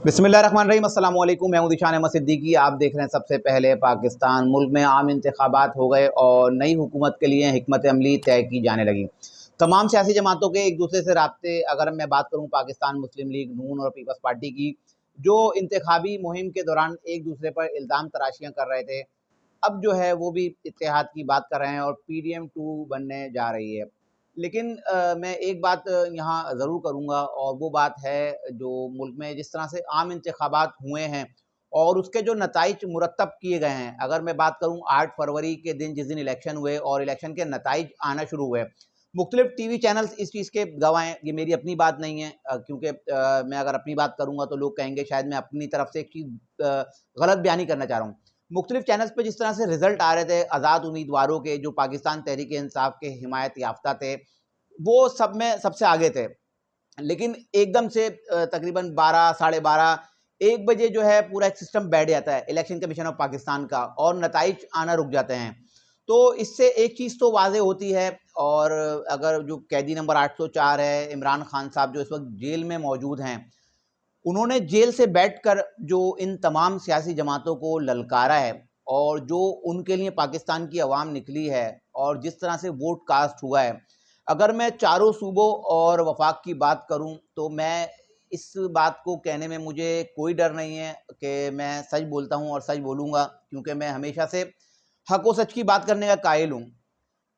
बिस्मिल्लाहिर्रहमानिर्रहीम अस्सलाम वालेकुम। मैं हूं दिशान अहमद सिद्दीकी। आप देख रहे हैं सबसे पहले पाकिस्तान। मुल्क में आम इंतखाबात हो गए और नई हुकूमत के लिए हिकमत अमली तय की जाने लगी। तमाम सियासी जमातों के एक दूसरे से राब्ते, अगर मैं बात करूं पाकिस्तान मुस्लिम लीग नून और पीपल्स पार्टी की, जो इंतखाबी मुहिम के दौरान एक दूसरे पर इल्ज़ाम तराशियां कर रहे थे, अब जो है वो भी इत्तेहाद की बात कर रहे हैं और पीडीएम 2 बनने जा रही है। लेकिन मैं एक बात यहाँ ज़रूर करूँगा, और वो बात है जो मुल्क में जिस तरह से आम इंतखाबात हुए हैं और उसके जो नताइज मुरतब किए गए हैं। अगर मैं बात करूँ 8 फरवरी के दिन, जिस दिन इलेक्शन हुए और इलेक्शन के नताइज आना शुरू हुए, मुख्तलिफ टीवी चैनल्स इस चीज़ के गवाह हैं। ये मेरी अपनी बात नहीं है, क्योंकि मैं अगर अपनी बात करूँगा तो लोग कहेंगे शायद मैं अपनी तरफ से एक चीज़ गलत बयानी करना चाह रहा हूँ। मुख्तलिफ चैनल्स पे जिस तरह से रिजल्ट आ रहे थे आज़ाद उम्मीदवारों के, जो पाकिस्तान तहरीक इंसाफ के हिमायत याफ्ता थे, वो सब में सबसे आगे थे। लेकिन एकदम से तकरीबन 12 साढ़े 12 1 बजे जो है पूरा एक सिस्टम बैठ जाता है इलेक्शन कमीशन ऑफ पाकिस्तान का, और नताइज आना रुक जाते हैं। तो इससे एक चीज़ तो वाज़ेह होती है। और अगर जो कैदी नंबर 804 है, इमरान खान साहब जो इस वक्त जेल में मौजूद हैं, उन्होंने जेल से बैठकर जो इन तमाम सियासी जमातों को ललकारा है, और जो उनके लिए पाकिस्तान की अवाम निकली है और जिस तरह से वोट कास्ट हुआ है, अगर मैं चारों सूबों और वफाक की बात करूं तो मैं इस बात को कहने में मुझे कोई डर नहीं है कि मैं सच बोलता हूं और सच बोलूँगा, क्योंकि मैं हमेशा से हक व सच की बात करने का कायल हूँ।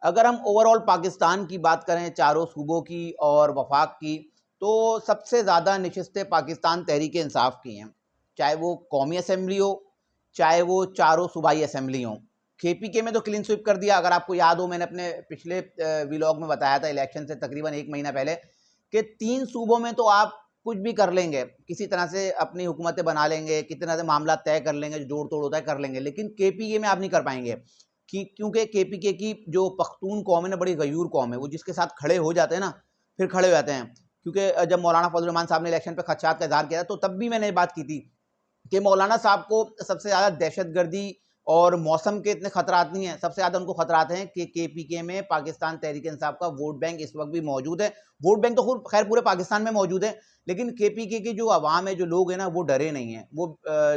अगर हम ओवरऑल पाकिस्तान की बात करें, चारों सूबों की और वफाक की, तो सबसे ज़्यादा नशिस्तें पाकिस्तान तहरीक इंसाफ की हैं। चाहे वो कौमी असम्बली हो, चाहे वो चारों सूबाई असम्बली हों। केपीके में तो क्लीन स्वीप कर दिया। अगर आपको याद हो, मैंने अपने पिछले व्लॉग में बताया था इलेक्शन से तकरीबन 1 महीना पहले कि 3 सूबों में तो आप कुछ भी कर लेंगे, किसी तरह से अपनी हुकूमतें बना लेंगे, कितने तरह से मामला तय कर लेंगे, जो जोड़ तोड़ होता है कर लेंगे, लेकिन केपीके में आप नहीं कर पाएंगे। कि क्योंकि केपीके की जो पख्तून कौम है ना, बड़ी गयूर कौम है। वो जिसके साथ खड़े हो जाते हैं ना, फिर खड़े हो जाते हैं। क्योंकि जब मौलाना फजल रहमान साहब ने इलेक्शन पे खदशात का इजहार किया था, तो तब भी मैंने ये बात की थी कि मौलाना साहब को सबसे ज़्यादा दहशतगर्दी और मौसम के इतने खतरात नहीं हैं, सबसे ज़्यादा उनको खतरात हैं कि केपीके में पाकिस्तान तहरीक इंसाफ का वोट बैंक इस वक्त भी मौजूद है। वोट बैंक तो खैर पूरे पाकिस्तान में मौजूद है, लेकिन केपीके की जो आवाम है, जो लोग हैं ना, वो डरे नहीं हैं, वो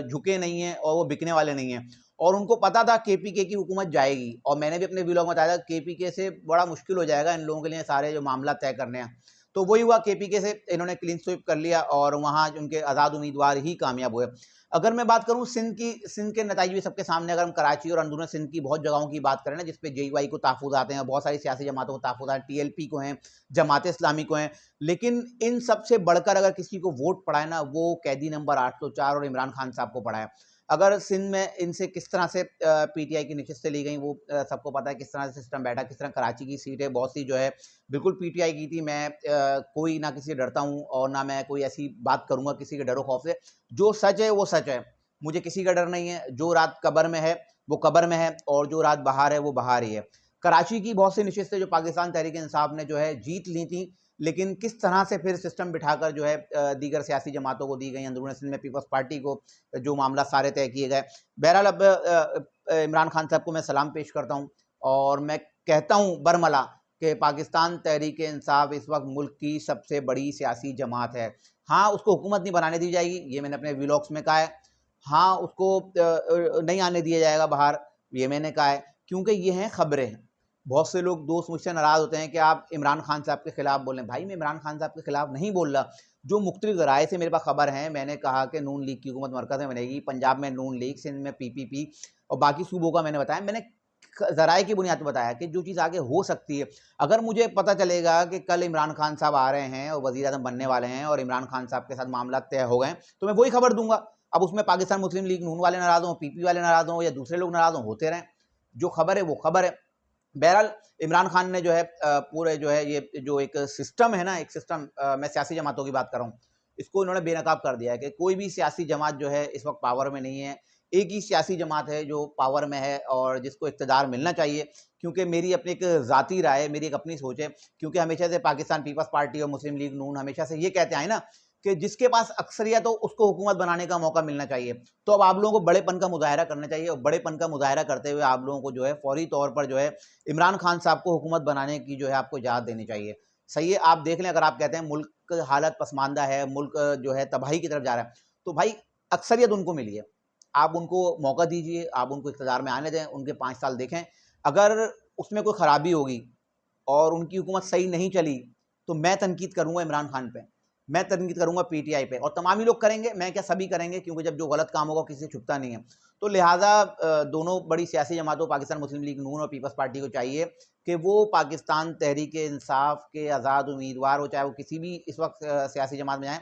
झुके नहीं हैं और वो बिकने वाले नहीं हैं। और उनको पता था केपीके की हुकूमत जाएगी, और मैंने भी अपने व्लॉग में बताया था केपीके से बड़ा मुश्किल हो जाएगा इन लोगों के लिए सारे जो मामला तय करने हैं। तो वही हुआ, केपीके से इन्होंने क्लीन स्वीप कर लिया और वहाँ उनके आज़ाद उम्मीदवार ही कामयाब हुए। अगर मैं बात करूं सिंध की, सिंध के नतीजे भी सबके सामने। अगर हम कराची और अंदरूनी सिंध की बहुत जगहों की बात करें ना, जिसपे जेयूआई को तहफ़्फ़ुज़ आते हैं, बहुत सारी सियासी जमातों को तहफ़्फ़ुज़ आते हैं, टीएलपी को हैं, जमात इस्लामी को हैं, लेकिन इन सबसे बढ़कर अगर किसी को वोट पड़ा है ना, वो कैदी नंबर 804 और इमरान खान साहब को पड़ा है। अगर सिंध में इनसे किस तरह से पीटीआई की नशिस्तें ली गई, वो सबको पता है किस तरह से सिस्टम बैठा, किस तरह कराची की सीटें बहुत सी जो है बिल्कुल पीटीआई की थी। मैं कोई ना किसी से डरता हूँ और ना मैं कोई ऐसी बात करूँगा किसी के डरो खौफ से। जो सच है वो सच है, मुझे किसी का डर नहीं है। जो रात कब्र में है वो कब्र में है, और जो रात बाहर है वो बाहर ही है। कराची की बहुत सी नशिस्तें जो पाकिस्तान तहरीक इंसाफ ने जो है जीत ली थी, लेकिन किस तरह से फिर सिस्टम बिठाकर जो है दीगर सियासी जमातों को दी गई, अंदरूनी सिंध में पीपल्स पार्टी को जो मामला सारे तय किए गए। बहरहाल अब इमरान खान साहब को मैं सलाम पेश करता हूँ, और मैं कहता हूँ बरमला कि पाकिस्तान तहरीक इंसाफ इस वक्त मुल्क की सबसे बड़ी सियासी जमात है। हाँ, उसको हुकूमत नहीं बनाने दी जाएगी, ये मैंने अपने व्लॉग्स में कहा है। हाँ, उसको नहीं आने दिया जाएगा बाहर, ये मैंने कहा है, क्योंकि ये हैं खबरें। बहुत से लोग दोस्त मुझसे नाराज़ होते हैं कि आप इमरान खान साहब के खिलाफ बोल रहे हैं। भाई, मैं इमरान खान साहब के खिलाफ नहीं बोल रहा। जो मुख्तलिफ ज़राए से मेरे पास खबर है, मैंने कहा कि नून लीग की हुकूमत मरकज़ में बनेगी, पंजाब में नून लीग, सिंध में पीपीपी और बाकी सूबों का मैंने बताया। मैंने ज़राए की बुनियाद पर बताया कि जो चीज़ आगे हो सकती है। अगर मुझे पता चलेगा कि कल इमरान खान साहब आ रहे हैं और वज़ीर आज़म बनने वाले हैं और इमरान खान साहब के साथ मामला तय हो गए, तो मैं वही खबर दूंगा। अब उसमें पाकिस्तान मुस्लिम लीग नून वाले नाराज़ हों, पीपी वाले नाराज़ हों या दूसरे लोग नाराज़ हों, होते रहें। जो खबर है वो खबर है। बहरहाल इमरान खान ने जो है पूरे जो है ये जो एक सिस्टम है ना, एक सिस्टम, मैं सियासी जमातों की बात कर रहा हूँ, इसको इन्होंने बेनकाब कर दिया है कि कोई भी सियासी जमात जो है इस वक्त पावर में नहीं है। एक ही सियासी जमात है जो पावर में है और जिसको इक़्तिदार मिलना चाहिए। क्योंकि मेरी अपनी एक ज़ाती राय है, मेरी एक अपनी सोच है, क्योंकि हमेशा से पाकिस्तान पीपल्स पार्टी और मुस्लिम लीग नून हमेशा से ये कहते आए ना कि जिसके पास अक्सरियत हो उसको हुकूमत बनाने का मौका मिलना चाहिए। तो अब आप लोगों को बड़ेपन का मुज़ाहरा करना चाहिए, और बड़ेपन का मुज़ाहरा करते हुए आप लोगों को जो है फौरी तौर पर जो है इमरान खान साहब को हुकूमत बनाने की जो है आपको इजाज़त देनी चाहिए। सही है, आप देख लें, अगर आप कहते हैं मुल्क की हालत पसमानदा है, मुल्क जो है तबाही की तरफ जा रहा है, तो भाई अक्सरियत उनको मिली है, आप उनको मौका दीजिए, आप उनको इक़्तिदार में आने दें, उनके 5 साल देखें। अगर उसमें कोई ख़राबी होगी और उनकी हुकूमत सही नहीं चली तो मैं तनकीद करूँगा इमरान खान पे, मैं तनकीद करूँगा पीटीआई पे, और तमाम ही लोग करेंगे, मैं क्या सभी करेंगे, क्योंकि जब जो गलत काम होगा किसी से छुपता नहीं है। तो लिहाजा दोनों बड़ी सियासी जमातों पाकिस्तान मुस्लिम लीग नून और पीपल्स पार्टी को चाहिए कि वो पाकिस्तान तहरीक इंसाफ के आज़ाद उम्मीदवार हो, चाहे वो किसी भी इस वक्त सियासी जमात में जाएँ,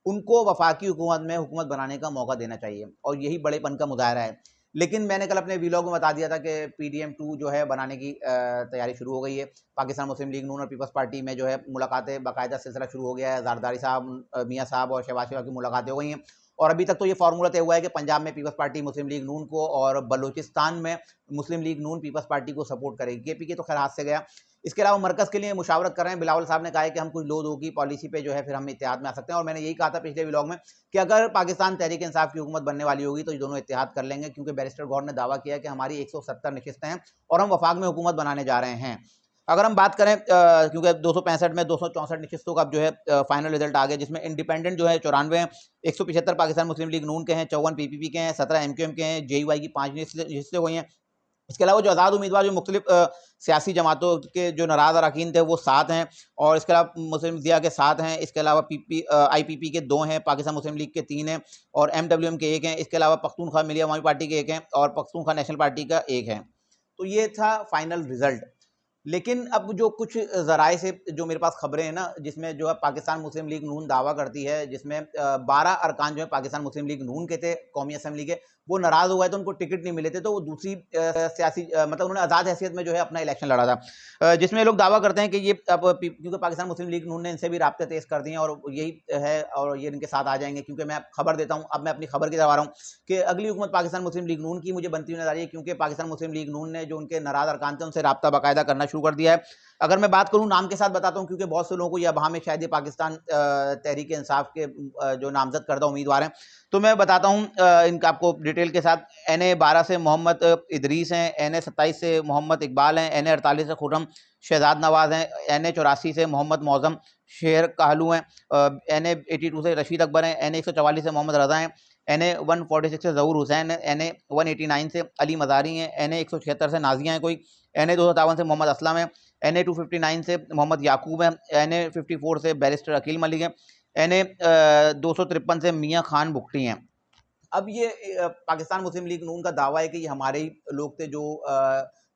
उनको वफाकी हुकूमत में हुकूमत बनाने का मौका देना चाहिए, और यही बड़ेपन का मुज़ाहरा है। लेकिन मैंने कल अपने व्लॉग में बता दिया था कि PDM-2 जो है बनाने की तैयारी शुरू हो गई है। पाकिस्तान मुस्लिम लीग नून और पीपल्स पार्टी में जो है मुलाकातें, बाकायदा सिलसिला शुरू हो गया है। ज़रदारी साहब, मियाँ साहब और शहबाज शरीफ की मुलाकातें हो गई हैं, और अभी तक तो ये फार्मूला तय हुआ है कि पंजाब में पीपल्स पार्टी मुस्लिम लीग नून को और बलूचिस्तान में मुस्लिम लीग नून पीपल्स पार्टी को सपोर्ट करेगी। KPK तो खैर हाथ से गया। इसके अलावा मरकज़ के लिए मुशावरत कर रहे हैं। बिलावल साहब ने कहा है कि हम कुछ लो दो की पॉलिसी पे जो है फिर हम इत्तेहाद में आ सकते हैं, और मैंने यही कहा था पिछले व्लॉग में कि अगर पाकिस्तान तहरीक इंसाफ की हुकूमत बनने वाली होगी तो ये दोनों इत्तेहाद कर लेंगे, क्योंकि बैरिस्टर गौर ने दावा किया कि हमारी 170 नशिस्तें हैं और हम वफाक में हुकूमत बनाने जा रहे हैं। अगर हम बात करें क्योंकि 265 में 264 नशिस्तों का जो है फाइनल रिजल्ट आ गया, जिसमें इंडिपेंडेंट जो है 94 हैं, 175 पाकिस्तान मुस्लिम लीग नून के हैं, 54 PPP के हैं, 17 MQM के हैं, JUI की 5 नशिस्तें हुई हैं। इसके अलावा जो आज़ाद उम्मीदवार जो मुख्तलिफ सियासी जमातों के जो नाराज़ अरकान थे वो 7 हैं, और इसके अलावा मुस्लिम ज़िया के 7 हैं। इसके अलावा IPP के 2 हैं, पाकिस्तान मुस्लिम लीग के 3 हैं, और MWM के 1 हैं। इसके अलावा पख्तूनख्वा मिली अवामी पार्टी के 1 हैं, और पख्तूनख्वा नेशनल पार्टी का 1 है। तो ये था फाइनल रिजल्ट। लेकिन अब जो कुछ ज़राए से जो मेरे पास खबरें हैं ना, जिसमें जो है पाकिस्तान मुस्लिम लीग नून दावा करती है, जिसमें 12 अरकान जो है पाकिस्तान मुस्लिम लीग नून के थे, कौमी असम्बली के, वो नाराज़ हुए थे, उनको टिकट नहीं मिले थे, तो वो दूसरी सियासी मतलब उन्होंने आज़ाद हैसियत में जो है अपना इलेक्शन लड़ा था। जिसमें ये लोग दावा करते हैं कि ये अब क्योंकि पाकिस्तान मुस्लिम लीग नून ने इनसे भी राब्ते तेज़ कर दिए हैं, और यही है, और ये इनके साथ आ जाएंगे, क्योंकि मैं खबर देता हूँ, अब मैं अपनी खबर की तरफ आ रहा हूँ कि अगली हुकूमत पाकिस्तान मुस्लिम लीग नून की मुझे बनती हुई नजर आ रही है, क्योंकि पाकिस्तान मुस्लिम लीग नून ने जो उनके नाराज़ अरकान थे उनसे राब्ता बाकायदा करना शुरू कर दिया है। अगर मैं बात करूं, नाम के साथ बताता हूं, क्योंकि बहुत से लोगों को यह अबहम है शायद ये पाकिस्तान तहरीक इंसाफ के जो नामजद करदा उम्मीदवार हैं, तो मैं बताता हूं इनका आपको डिटेल के साथ। NA 12 से मोहम्मद इदरीस हैं, NA 27 से मोहम्मद इकबाल हैं, NA 48 से खुर्रम शहजाद नवाज़ हैं, NA 84 से मोहम्मद मौज़म शेर कहलू हैं, NA 82 से रशीद अकबर हैं, NA 144 से मोहम्मद रज़ा हैं, NA 146 से ज़हूर हुसैन है, NA 189 से अली मज़ारी हैं, NA 176 से नाजिया हैं कोई, NA 257 से मोहम्मद असलम है, NA 259 से मोहम्मद याकूब है, NA 54 से बैरिस्टर अकील मलिक है, NA 253 से मियाँ खान बुख्ती हैं। अब ये पाकिस्तान मुस्लिम लीग नून का दावा है कि ये हमारे ही लोग थे जो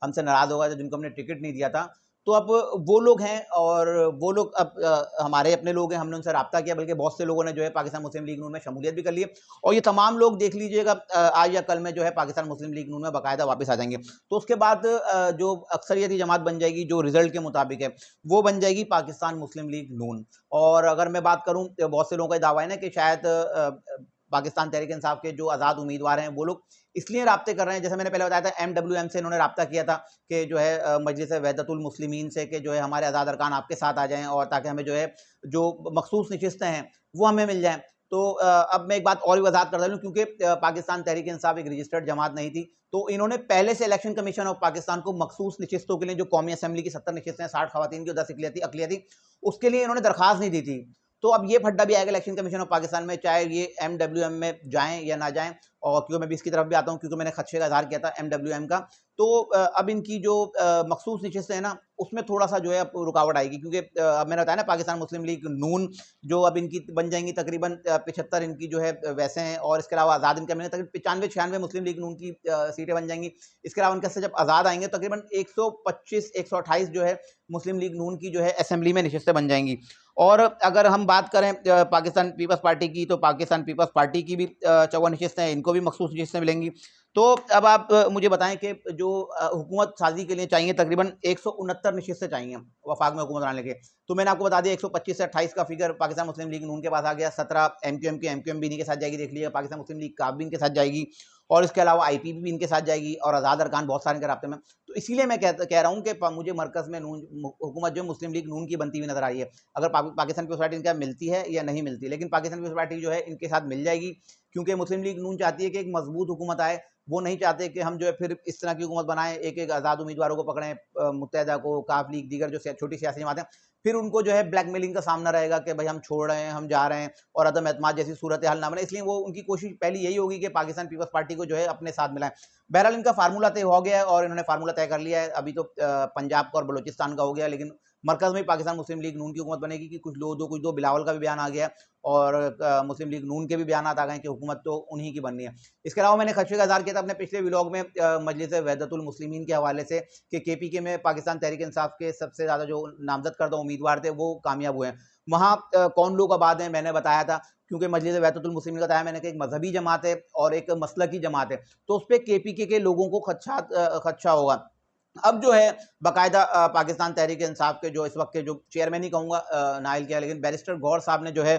हमसे नाराज़ हो गए थे, जिनको हमने टिकट नहीं दिया था। तो अब वो लोग हैं, और वो लोग अब हमारे अपने लोग हैं, हमने उनसे राब्ता किया, बल्कि बहुत से लोगों ने जो है पाकिस्तान मुस्लिम लीग नून में शमूलियत भी कर ली है, और ये तमाम लोग देख लीजिएगा आज या कल में जो है पाकिस्तान मुस्लिम लीग नून में बाकायदा वापस आ जाएंगे। तो उसके बाद जो अक्सरियती जमात बन जाएगी, जो रिजल्ट के मुताबिक है, वो बन जाएगी पाकिस्तान मुस्लिम लीग नून। और अगर मैं बात करूँ, बहुत से लोगों का दावा है ना कि शायद पाकिस्तान तहरीक इंसाफ के जो आज़ाद उम्मीदवार हैं वो लोग इसलिए राब्ते कर रहे हैं, जैसे मैंने पहले बताया था, MWM से इन्होंने राब्ता किया था कि जो है मजलिस वहदतुल मुस्लिमीन से, कि जो है हमारे आज़ाद अरकान आपके साथ आ जाएं, और ताकि हमें जो है जो मखसूस नशिस्तें हैं वो हमें मिल जाएं। तो अब मैं एक बात और भी वजाहत कर दूँ, क्योंकि पाकिस्तान तहरीक इंसाफ एक रजिस्टर्ड जमात नहीं थी, तो इन्होंने पहले से इलेक्शन कमीशन ऑफ पाकिस्तान को मखसूस नशिस्तों के लिए, जो कौमी असम्बली की 70 नशिस्तें, 60 खवातीन की 10 अकलियती, उसके लिए इन्होंने दरख्वास्त नहीं दी थी। तो अब ये फड्डा भी आएगा इलेक्शन कमीशन ऑफ पाकिस्तान में, चाहे ये MWM में जाएं या ना जाएं, और क्योंकि मैं भी इसकी तरफ भी आता हूं, क्योंकि मैंने खदशे का इज़हार किया था MWM का। तो अब इनकी जो मखसूस नशिस्तें हैं ना, उसमें थोड़ा सा जो है अब रुकावट आएगी, क्योंकि अब मैंने बताया ना पाकिस्तान मुस्लिम लीग नून जो अब इनकी बन जाएंगी तकरीबन 75 इनकी जो है वैसे हैं, और इसके अलावा आज़ाद इनका मिलेंगे तकरीबन 95-96 मुस्लिम लीग नून की सीटें बन जाएंगी। इसके अलावा उनके से जब आज़ाद आएंगे तकरीबन 125-128 जो है मुस्लिम लीग नून की जो है असेंबली में नशिस्तें बन जाएंगी। और अगर हम बात करें पाकिस्तान पीपल्स पार्टी की, तो पाकिस्तान पीपल्स पार्टी की भी 54 नशिस्तें हैं, इनको भी मखसूस नशिस्तें मिलेंगी। तो अब आप मुझे बताएं कि जो हुकूमत साजी के लिए चाहिए तकरीबन 169 नशिस्तें चाहिए वफाक में हुकूमत बनाने के। तो मैंने आपको बता दिया 125 से 28 का फिगर पाकिस्तान मुस्लिम लीग नून के पास आ गया, 17 MQM के, MQM भी इन्हीं के साथ जाएगी, देख लीजिएगा, पाकिस्तान मुस्लिम लीग काफ भी इनके साथ जाएगी, और इसके अलावा IPP भी इनके साथ जाएगी, और आज़ाद अरकान बहुत सारे के राब्ते में। तो इसीलिए मैं कह रहा हूँ कि मुझे मरकज़ में हुकूमत जो मुस्लिम लीग नून की बनती हुई नजर आ रही है। अगर पाकिस्तान पीपल्स पार्टी इनका मिलती है या नहीं मिलती, लेकिन पाकिस्तान पीपल्स पार्टी जो है इनके साथ मिल जाएगी, क्योंकि मुस्लिम लीग नून चाहती है कि एक मजबूत हुकूमत आए। वो नहीं चाहते कि हम जो है फिर इस तरह की हुकूमत बनाएं, एक एक आज़ाद उम्मीदवारों को पकड़ें, मुत्तहिदा को, काफ लीग, दीगर जो छोटी सियासी जमातें, फिर उनको जो है ब्लैकमेलिंग का सामना रहेगा कि भाई हम छोड़ रहे हैं, हम जा रहे हैं, और अदम एतमाद जैसी सूरत हाल ना बने। इसलिए वो उनकी कोशिश पहली यही होगी कि पाकिस्तान पीपल्स पार्टी को जो है अपने साथ मिलाएं। बहरहाल इनका फार्मूला तय हो गया है और इन्होंने फार्मूला तय कर लिया है। अभी तो पंजाब का और बलूचिस्तान का हो गया, लेकिन मरकज में पाकिस्तान मुस्लिम लीग नून की हुकूमत बनेगी कि कुछ दो बिलावल का भी बयान आ गया और मुस्लिम लीग नून के भी बयान आ गए कि हुकूमत तो उन्हीं की बननी है। इसके अलावा मैंने खदशे का इज़हार किया था अपने पिछले व्लॉग में मजलिस वहदतुल मुस्लिमीन के हवाले से कि केपीके में पाकिस्तान तहरीक इंसाफ के सबसे ज़्यादा जो नामजद करदा उम्मीदवार थे वो कामयाब हुए हैं। वहाँ कौन लोग आबाद हैं मैंने बताया था, क्योंकि मजलिस वहदतुल मुस्लिमीन का बताया मैंने कि एक मजहबी जमात है और एक मसलकी जमात है, तो उस पर केपीके के लोगों को खदशा होगा। अब जो है बाकायदा पाकिस्तान तहरीक इंसाफ के जो इस वक्त के जो चेयरमैन ही कहूँगा नाइल किया, लेकिन बैरिस्टर गौर साहब ने जो है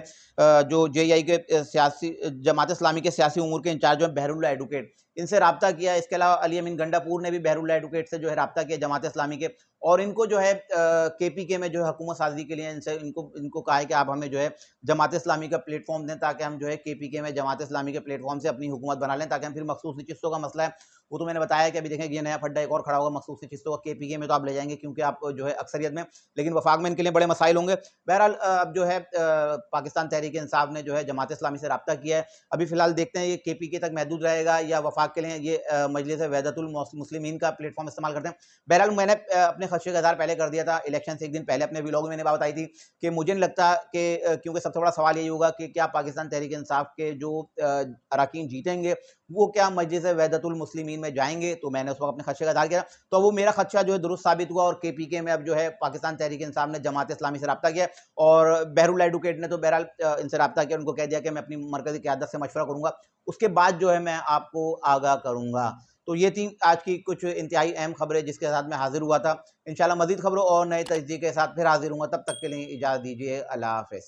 जो जेईआई के सियासी जमात इस्लामी के सियासी उमूर के इंचार्ज जो बहरुल्लाह एडवोकेट, इनसे रब्ता किया। इसके अलावा अली अमीन गंडापुर ने भी बहरुल्लाह एडवोकेट से जो है रब्ता किया जमात इस्लामी के, और इनको जो है केपीके में जो है हुकूमत साजी के लिए इनको कहा है कि आप हमें जो है जमात इस्लामी का प्लेटफॉर्म दें, ताकि हम जो है केपीके में जमात इस्लामी के प्लेटफॉर्म से अपनी हुकूमत बना लें, ताकि हम फिर मखसूस चिश्तों का मसला है वो तो मैंने बताया कि अभी देखें ये नया फड्डा एक और खड़ा होगा मखसूस चिश्तों का। केपीके में तो आप ले जाएंगे क्योंकि आप जो है अक्सरियत में, लेकिन वफाक में इनके लिए बड़े मसाइल होंगे। बहरहाल अब जो है पाकिस्तान तहरीक इंसाफ ने जो है जमात इस्लामी से रब्ता किया है। अभी फिलहाल देखते हैं ये केपीके तक महदूद रहेगा या वफाक के लिए ये मजलिस वहदतुल मुस्लिमीन का प्लेटफॉर्म इस्तेमाल करते हैं। बहरहाल मैंने अपने खदशे का इज़हार पहले कर दिया था, इलेक्शन से एक दिन पहले अपने व्लॉग में मैंने बात बताई थी कि मुझे नहीं लगता कि क्योंकि सबसे बड़ा सवाल यही होगा कि क्या पाकिस्तान तहरीक इंसाफ के जो अरकान जीतेंगे वो क्या मजलिस वहदतुल मुस्लिमीन में जाएंगे, तो मैंने उस वक्त अपने खदशे का इज़हार किया। तो वो मेरा खदशा जो है दुरुस्त साबित हुआ और केपीके में अब जो है पाकिस्तान तहरीक इंसाफ ने जमात इस्लामी से रब्ता किया और बहरुल्लाह एडवोकेट ने तो बहरहाल इनसे रब्ता किया, उनको कह दिया कि मैं अपनी मरकज़ी क़यादत से मशवरा करूँगा, उसके बाद जो है मैं आपको आगाह करूँगा। तो ये थी आज की कुछ इंतहाई अहम खबरें जिसके साथ मैं हाजिर हुआ था। इंशाल्लाह मज़ीद खबरों और नए तजदीद के साथ फिर हाजिर हूँगा, तब तक के लिए इजाज़त दीजिए। अल्लाह हाफ़िज़।